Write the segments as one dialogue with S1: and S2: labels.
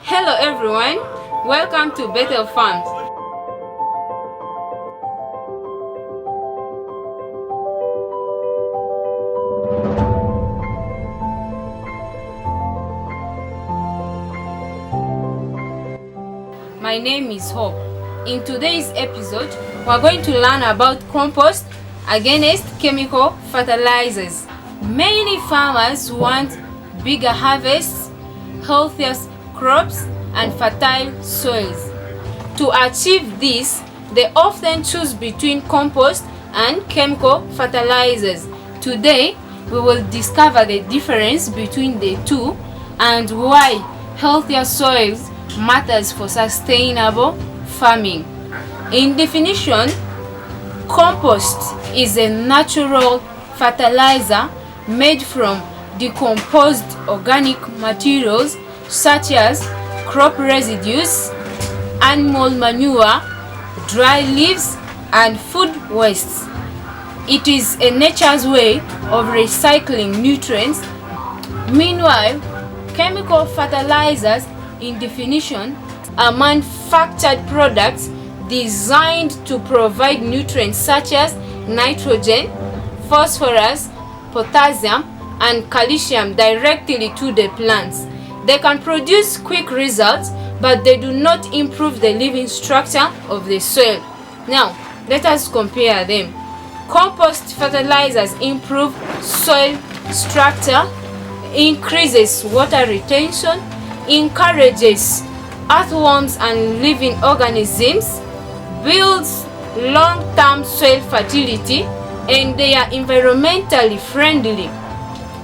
S1: Hello everyone, welcome to Betel Farms. My name is Hope. In today's episode, we're going to learn about compost against chemical fertilizers. Many farmers want bigger harvests, healthier crops, and fertile soils. To achieve this, they often choose between compost and chemical fertilizers. Today, we will discover the difference between the two and why healthier soils matters for sustainable farming. In definition, compost is a natural fertilizer made from decomposed organic materials such as crop residues, animal manure, dry leaves, and food wastes. It is a nature's way of recycling nutrients. Meanwhile, chemical fertilizers, in definition, are manufactured products designed to provide nutrients such as nitrogen, phosphorus, potassium, and calcium directly to the plants. They can produce quick results, but they do not improve the living structure of the soil. Now, let us compare them. Compost fertilizers improve soil structure, increases water retention, encourages earthworms and living organisms, builds long-term soil fertility, and they are environmentally friendly.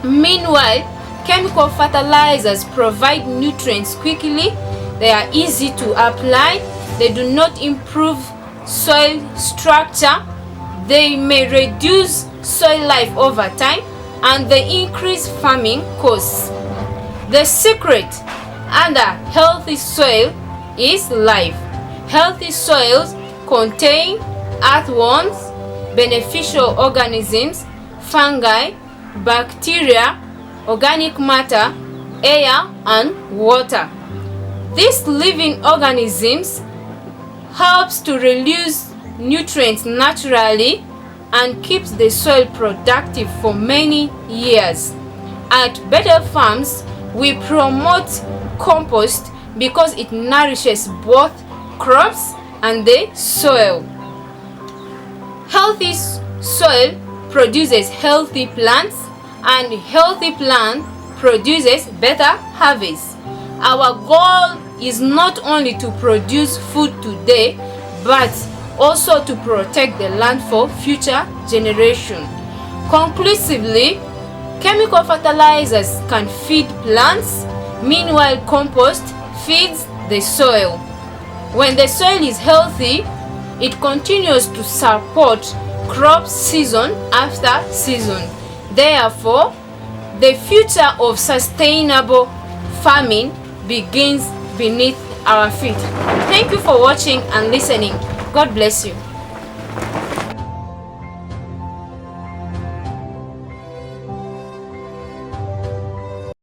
S1: Meanwhile, chemical fertilizers provide nutrients quickly, they are easy to apply, they do not improve soil structure, they may reduce soil life over time, and they increase farming costs. The secret under healthy soil is life. Healthy soils contain earthworms, beneficial organisms, fungi, bacteria, organic matter, air, and water. These living organisms helps to release nutrients naturally and keeps the soil productive for many years. At Betel Farms, we promote compost because it nourishes both crops and the soil. Healthy soil produces healthy plants, and healthy plant produces better harvest. Our goal is not only to produce food today, but also to protect the land for future generations. Conclusively, chemical fertilizers can feed plants, meanwhile compost feeds the soil. When the soil is healthy, it continues to support crops season after season. Therefore, the future of sustainable farming begins beneath our feet. Thank you for watching and listening. God bless you.